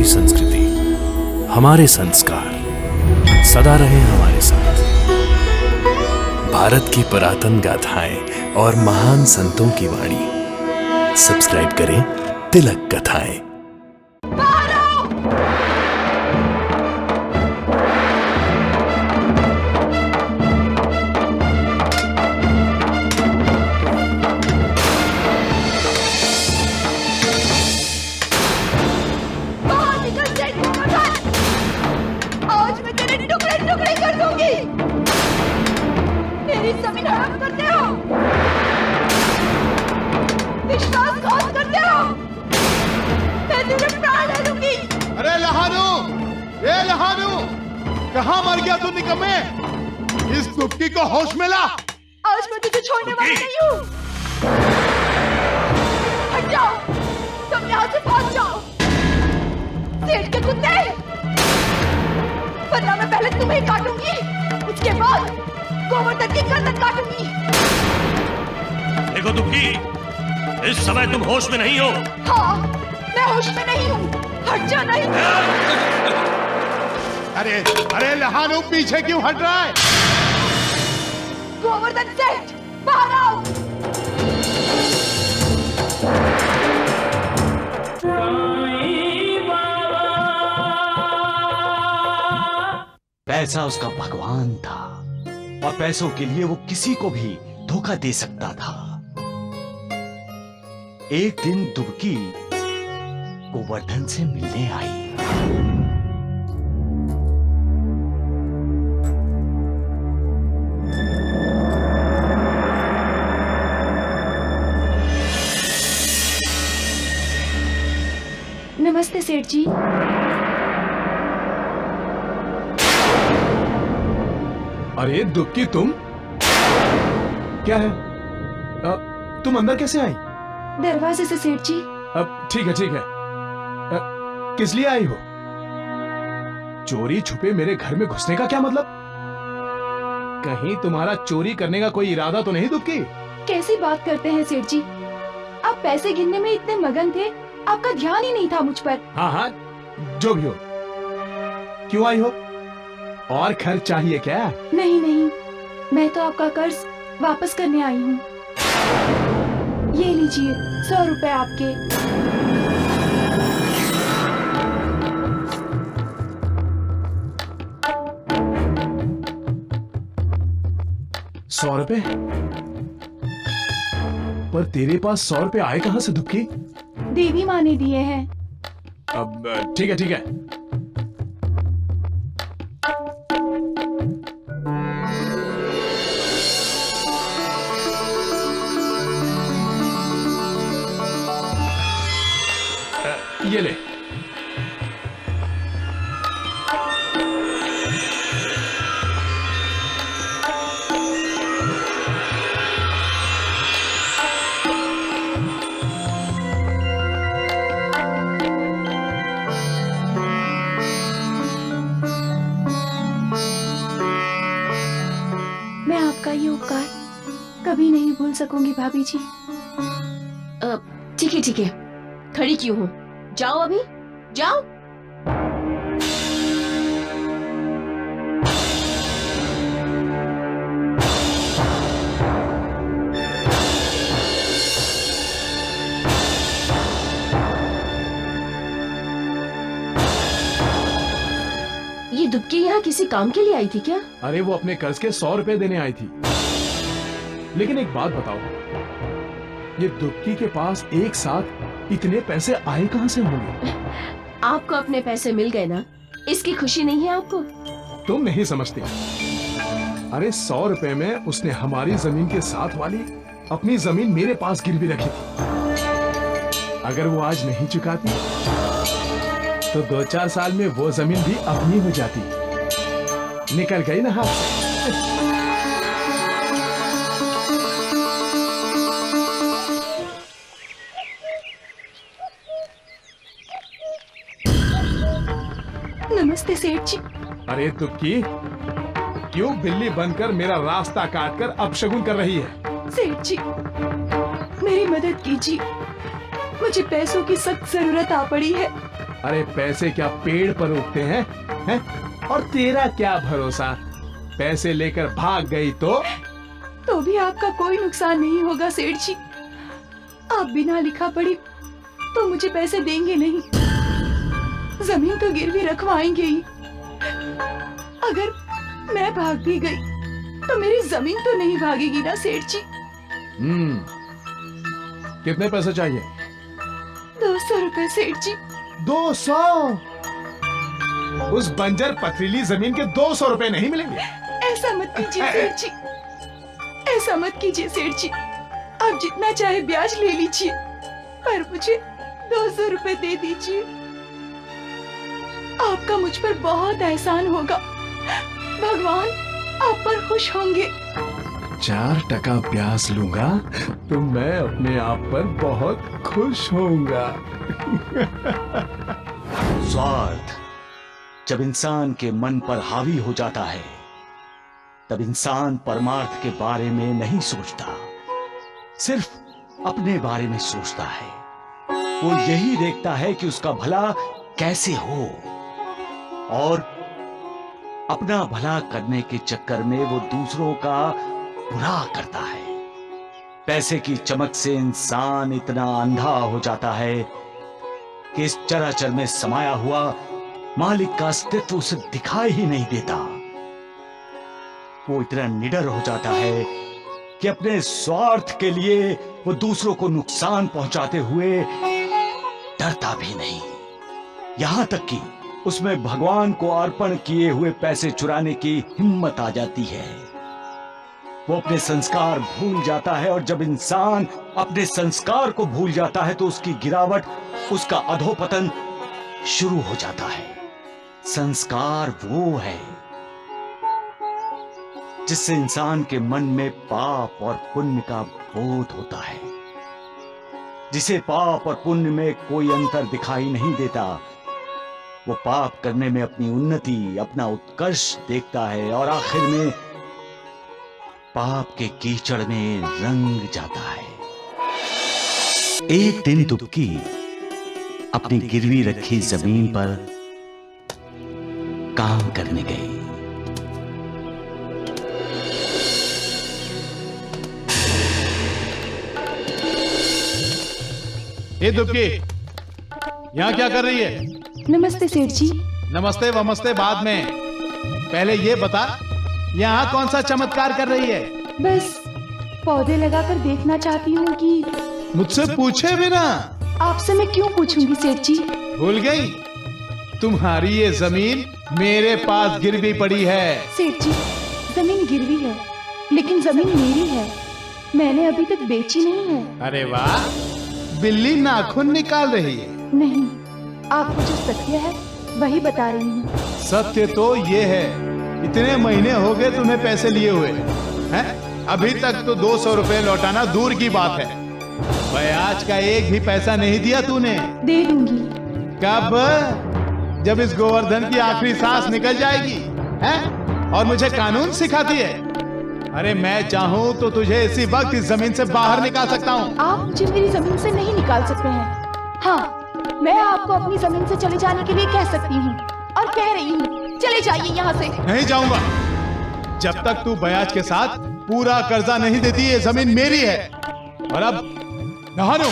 हमारी संस्कृति, हमारे संस्कार सदा रहे हमारे साथ। भारत की पुरातन गाथाएं और महान संतों की वाणी। सब्सक्राइब करें तिलक कथाएं। जमीन हड़प करते हो, विश्वासघात करते हो, मैं तेरे प्राण ले लूंगी। अरे लहानू, ये लहानू, कहाँ मर गया तू निकम्मे? इस दुबकी को होश में ला। आज मैं तुझे छोड़ने वाली नहीं हूँ। हट जाओ, तुम यहाँ से भाग जाओ। सेठ के कुत्ते, वरना मैं पहले तुम्हें काटूंगी, उसके बाद गोवर्धन की गर्दन काटूंगी। देखो दुबकी, इस समय तुम होश में नहीं हो। हाँ, मैं होश में नहीं हूँ। हट जा नहीं। अरे अरे लहानू, पीछे क्यों हट रहा है? गोवर्धन सेठ, बाहर आओ। पैसा उसका भगवान था और पैसों के लिए वो किसी को भी धोखा दे सकता था। एक दिन दुबकी गोवर्धन से मिलने आई। नमस्ते सेठ जी। अरे दुबकी, तुम क्या है? तुम अंदर कैसे आई? दरवाजे से सेठ जी। अब ठीक है ठीक है। किस लिए आई हो? चोरी छुपे मेरे घर में घुसने का क्या मतलब? कहीं तुम्हारा चोरी करने का कोई इरादा तो नहीं दुबकी? कैसी बात करते हैं सेठ जी? आप पैसे गिनने में इतने मगन थे, आपका ध्यान ही नहीं था मुझ पर। हाँ हाँ, जो भी हो। क्यों आई हो? और खर्च चाहिए क्या? नहीं नहीं, मैं तो आपका कर्ज वापस करने आई हूँ। ये लीजिए 100 रुपए आपके। 100 रुपए? पर तेरे पास 100 रुपए आए कहां से दुबकी? देवी माँ ने दिए हैं। अब ठीक है ठीक है। ये ले। मैं आपका ये उपकार कभी नहीं भूल सकूंगी भाभी जी। ठीक है, खड़ी क्यों हो? जाओ अभी, जाओ। ये दुबकी यहाँ किसी काम के लिए आई थी क्या? अरे वो अपने कर्ज के 100 रुपए देने आई थी। लेकिन एक बात बताओ, ये दुबकी के पास एक साथ इतने पैसे आए कहां से होंगे? आपको अपने पैसे मिल गए ना, इसकी खुशी नहीं है आपको? तुम नहीं समझती। अरे 100 रुपए में उसने हमारी जमीन के साथ वाली अपनी जमीन मेरे पास गिरवी रखी थी। अगर वो आज नहीं चुकाती तो 2-4 साल में वो जमीन भी अपनी हो जाती। निकल गई ना हाथ से। नमस्ते सेठ जी। अरे तुक्की, क्यों बिल्ली बनकर मेरा रास्ता काटकर अपशगुन कर रही है? सेठ जी, मेरी मदद कीजिए। मुझे पैसों की सख्त जरूरत आ पड़ी है। अरे पैसे क्या पेड़ पर उगते हैं? हैं? और तेरा क्या भरोसा, पैसे लेकर भाग गई तो भी आपका कोई नुकसान नहीं होगा सेठ जी। आप बिना लिखा पढ़ी तो मुझे पैसे देंगे नहीं, जमीन तो गिरवी रखवाएंगे ही। अगर मैं भाग भी गई तो मेरी जमीन तो नहीं भागेगी ना सेठ जी। कितने पैसे चाहिए? 200 रुपए सेठ जी। 200? उस बंजर पथरीली जमीन के 200 रुपए नहीं मिलेंगे। ऐसा मत कीजिए सेठ जी, ऐसा मत कीजिए सेठ जी। आप जितना चाहे ब्याज ले लीजिए, पर मुझे 200 रुपए दे दीजिए। आपका मुझ पर बहुत एहसान होगा, भगवान आप पर खुश होंगे। 4% ब्याज लूंगा तो मैं अपने आप पर बहुत खुश होऊंगा। स्वार्थ जब इंसान के मन पर हावी हो जाता है, तब इंसान परमार्थ के बारे में नहीं सोचता, सिर्फ अपने बारे में सोचता है। वो यही देखता है कि उसका भला कैसे हो, और अपना भला करने के चक्कर में वो दूसरों का बुरा करता है। पैसे की चमक से इंसान इतना अंधा हो जाता है कि इस चराचर में समाया हुआ मालिक का अस्तित्व उसे दिखाई ही नहीं देता। वो इतना निडर हो जाता है कि अपने स्वार्थ के लिए वो दूसरों को नुकसान पहुंचाते हुए डरता भी नहीं। यहां तक कि उसमें भगवान को अर्पण किए हुए पैसे चुराने की हिम्मत आ जाती है। वो अपने संस्कार भूल जाता है, और जब इंसान अपने संस्कार को भूल जाता है तो उसकी गिरावट, उसका अधोपतन शुरू हो जाता है। संस्कार वो है जिससे इंसान के मन में पाप और पुण्य का बोध होता है। जिसे पाप और पुण्य में कोई अंतर दिखाई नहीं देता, वो पाप करने में अपनी उन्नति, अपना उत्कर्ष देखता है, और आखिर में पाप के कीचड़ में रंग जाता है। एक दिन दुबकी अपनी गिरवी रखी जमीन पर काम करने गई। ये दुबकी यहाँ क्या कर रही है? नमस्ते सेठ जी। नमस्ते वमस्ते बाद में, पहले ये बता यहाँ कौन सा चमत्कार कर रही है? बस पौधे लगाकर देखना चाहती हूँ कि मुझसे पूछे बिना। आपसे मैं क्यों पूछूंगी सेठ जी? भूल गई? तुम्हारी ये जमीन मेरे पास गिरवी पड़ी है। सेठ जी, जमीन गिरवी है, लेकिन जमीन मेरी है, मैंने अभी तक बेची नहीं है। अरे वाह, बिल्ली नाखून निकाल रही है। नहीं, आपको जो सत्य है वही बता रही हूँ। सत्य तो ये है, इतने महीने हो गए तुम्हें पैसे लिए हुए हैं, अभी तक तो 200 रुपए लौटाना दूर की बात है। ब्याज का एक भी पैसा नहीं दिया तूने। दे दूंगी। कब? जब इस गोवर्धन की आखिरी सांस निकल जाएगी, हैं? और मुझे कानून सिखाती है। अरे मैं चाहूँ तो तुझे इसी वक्त इस जमीन से बाहर निकाल सकता हूँ। आप मुझे मेरी जमीन से नहीं निकाल सकते हैं। हाँ, मैं आपको अपनी जमीन से चले जाने के लिए कह सकती हूँ, और कह रही हूँ, चले जाइए यहाँ से। नहीं जाऊंगा जब तक तू ब्याज के साथ पूरा कर्जा नहीं देती। ये जमीन मेरी है। और अब नहानो,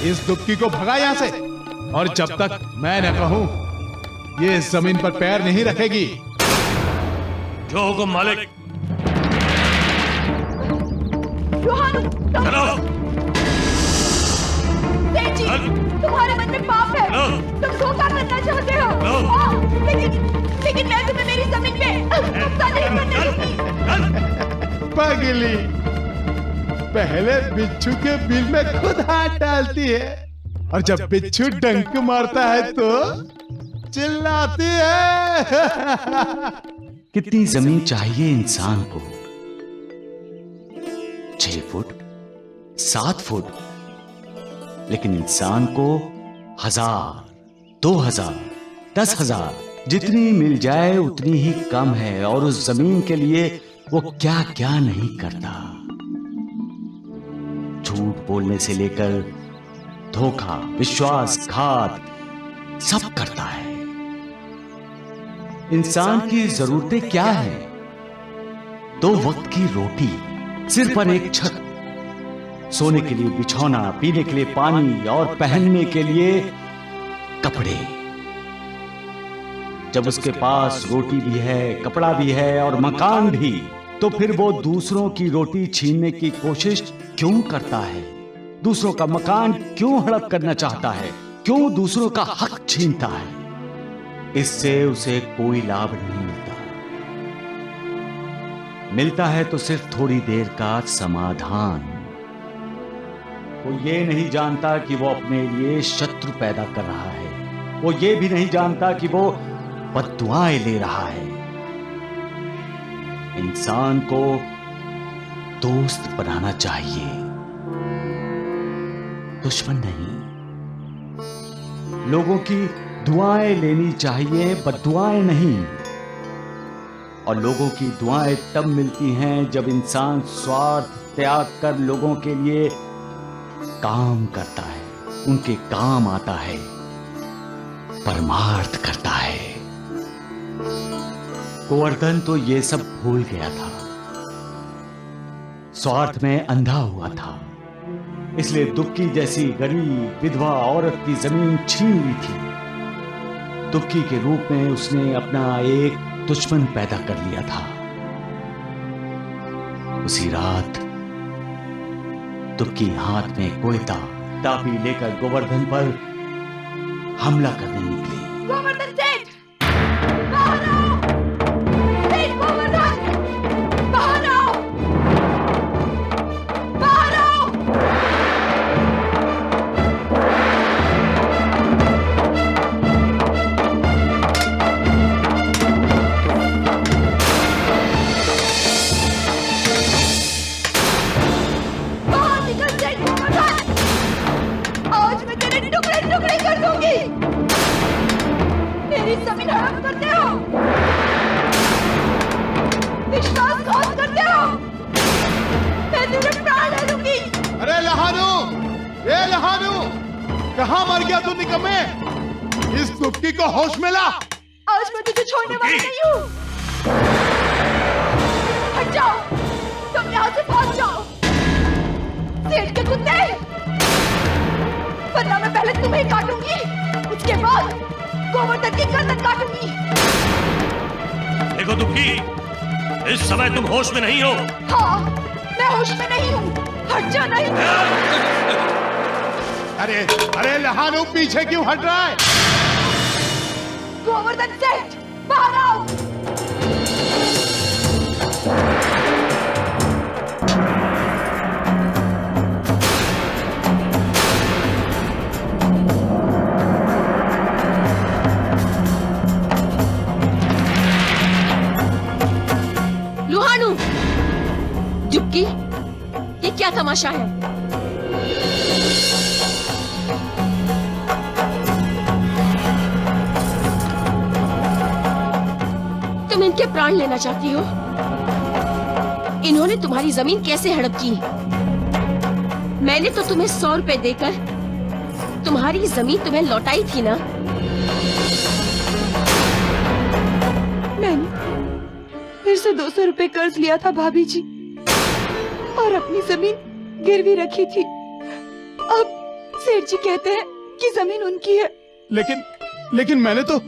इस दुबकी को भगा यहाँ से, और जब तक मैं न कहूँ ये इस जमीन पर पैर नहीं रखेगी। जो हुकुम मालिक। चलो। सेठ जी, तुम्हारे मन में पाप है, तुम धोखा करना चाहते हो। लेकिन मैं तुम्हें मेरी जमीन पे कब्जा नहीं करने दूंगी। पगली, पहले बिच्छू के बिल में खुद हाथ डालती है, और जब बिच्छू डंक मारता है तो चिल्लाती है। कितनी जमीन चाहिए इंसान को? 6 फुट, 7 फुट, लेकिन इंसान को 1000, 2000, 10,000 जितनी मिल जाए उतनी ही कम है। और उस जमीन के लिए वो क्या क्या नहीं करता। झूठ बोलने से लेकर धोखा, विश्वासघात सब करता है। इंसान की जरूरतें क्या है? 2 वक्त की रोटी, सिर पर एक छत, सोने के लिए बिछौना, पीने के लिए पानी और पहनने के लिए कपड़े। जब उसके पास रोटी भी है, कपड़ा भी है और मकान भी, तो फिर वो दूसरों की रोटी छीनने की कोशिश क्यों करता है? दूसरों का मकान क्यों हड़प करना चाहता है? क्यों दूसरों का हक छीनता है? इससे उसे कोई लाभ नहीं मिलता है तो सिर्फ थोड़ी देर का समाधान। वो ये नहीं जानता कि वो अपने लिए शत्रु पैदा कर रहा है। वो ये भी नहीं जानता कि वो बद्दुआएं ले रहा है। इंसान को दोस्त बनाना चाहिए, दुश्मन नहीं। लोगों की दुआएं लेनी चाहिए, बद्दुआएं नहीं। और लोगों की दुआएं तब मिलती हैं जब इंसान स्वार्थ त्याग कर लोगों के लिए काम करता है, उनके काम आता है, परमार्थ करता है। गोवर्धन तो ये सब भूल गया था, स्वार्थ में अंधा हुआ था। इसलिए दुक्की जैसी गरीब विधवा औरत की जमीन छीन ली थी। दुक्की के रूप में उसने अपना एक दुश्मन पैदा कर लिया था। उसी रात दुक्की हाथ में कोयता तापी लेकर गोवर्धन पर हमला करने निकली। गोवर्धन सेठ, बाहर आओ! सेठ गोवर्धन, बाहर आओ! बाहर आओ! बाहर निकल सेठ गोवर्धन! आज मैं तेरे टुकड़े टुकड़े कर दूंगी। मेरी जमीन हड़प करते हो, विश्वासघात करते हो, मैं तुझे प्राण ले लूंगी। अरे लहानू, ए लहानू, कहाँ मर गया तू निकम्मे? इस दुक्की को होश में ला। आज मैं तुझे छोड़ने वाली नहीं हूँ। हट जाओ, तुम यहाँ से भाग जाओ। सेठ के कुत्ते, वरना मैं पहले तुम्हें ही काटूंगी, उसके बाद गोवर्धन की गर्दन काटूंगी। देखो दुक्की, इस समय तुम होश में नहीं हो। हाँ, मैं होश में नहीं हूँ। हट जा नहीं। अरे अरे लहानू, पीछे क्यों हट रहा है? गोवर्धन सेठ, बाहर आओ। लुहानू, दुक्की, ये क्या तमाशा है? तुम इनके प्राण लेना चाहती हो? इन्होंने तुम्हारी जमीन कैसे हड़प की? मैंने तो तुम्हें 100 रुपए देकर तुम्हारी जमीन तुम्हें लौटाई थी ना? मैंने फिर से 200 रुपए कर्ज लिया था भाभी जी, और अपनी जमीन गिरवी रखी थी। अब सेठ जी कहते हैं कि जमीन उनकी है। लेकिन मैंने तो।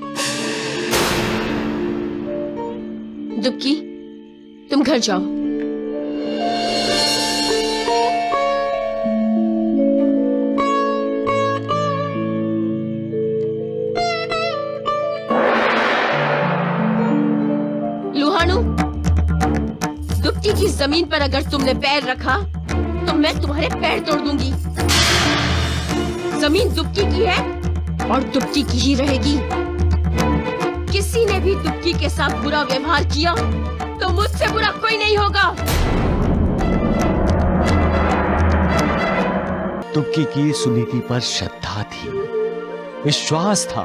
दुक्की, तुम घर जाओ। लुहानू, दुक्की की जमीन पर अगर तुमने पैर रखा तो मैं तुम्हारे पैर तोड़ दूंगी। जमीन दुक्की की है और दुक्की की ही रहेगी। किसी ने भी दुक्की के साथ बुरा व्यवहार किया तो मुझसे बुरा कोई नहीं होगा। दुक्की की सुनीति पर श्रद्धा थी, विश्वास था,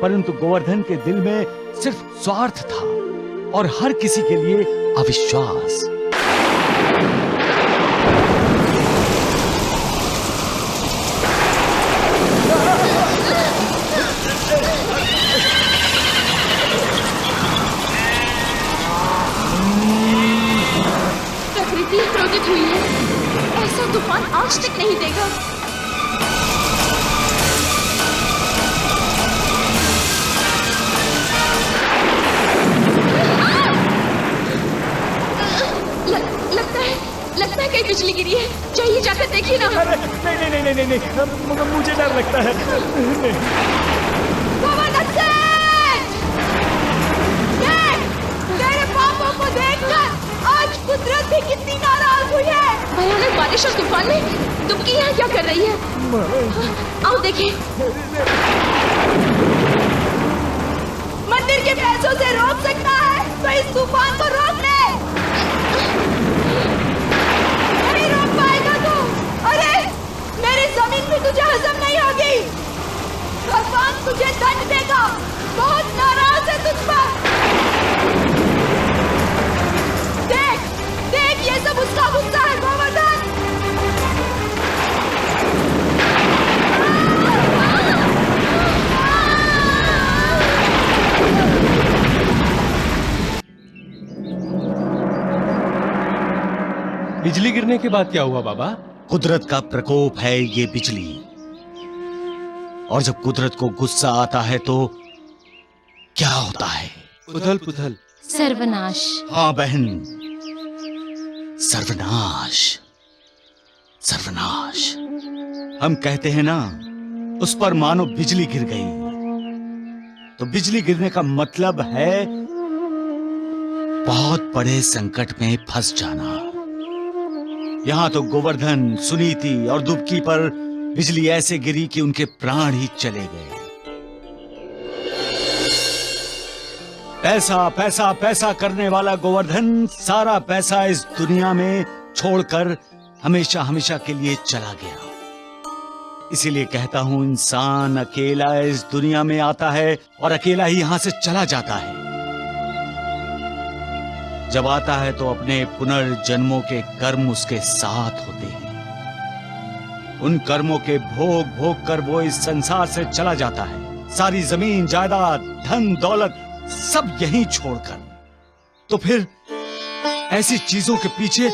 परंतु गोवर्धन के दिल में सिर्फ स्वार्थ था और हर किसी के लिए अविश्वास। नहीं नहीं नहीं, मुझे डर लगता है। गोवर्धन सेठ! देख, तेरे पापों को देखकर आज कुदरत भी कितनी नाराज हुई है। भयानक बारिश और तूफान में दुबकी यहाँ क्या कर रही है? आओ देखें। मंदिर के पैसों से रोक सकता है तो इस तूफान को रोक ले। नहीं रोक पाएगा तू। अरे मेरी जमीन भी तुझे हजम नहीं होगी। भगवान तुझे दंड देगा, बहुत नाराज है तुझ पर। देख देख, ये सब उसका गुस्सा है गोवर्धन। बिजली गिरने के बाद क्या हुआ बाबा? कुदरत का प्रकोप है ये बिजली, और जब कुदरत को गुस्सा आता है तो क्या होता है? उथल पुथल। सर्वनाश। हाँ बहन, सर्वनाश। सर्वनाश। हम कहते हैं ना, उस पर मानो बिजली गिर गई। तो बिजली गिरने का मतलब है बहुत बड़े संकट में फंस जाना। यहां तो गोवर्धन, सुनीति और दुबकी पर बिजली ऐसे गिरी कि उनके प्राण ही चले गए। पैसा पैसा पैसा करने वाला गोवर्धन सारा पैसा इस दुनिया में छोड़कर हमेशा हमेशा के लिए चला गया। इसीलिए कहता हूं, इंसान अकेला इस दुनिया में आता है और अकेला ही यहां से चला जाता है। जब आता है तो अपने पुनर्जन्मों के कर्म उसके साथ होते हैं। उन कर्मों के भोग भोग कर वो इस संसार से चला जाता है, सारी जमीन जायदाद धन दौलत सब यहीं छोड़कर। तो फिर ऐसी चीजों के पीछे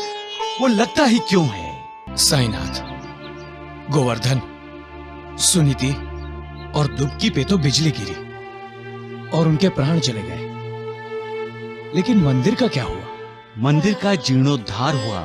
वो लगता ही क्यों है? साईनाथ, गोवर्धन, सुनीति और दुबकी पे तो बिजली गिरी और उनके प्राण चले गए, लेकिन मंदिर का क्या हुआ? मंदिर का जीर्णोद्धार हुआ।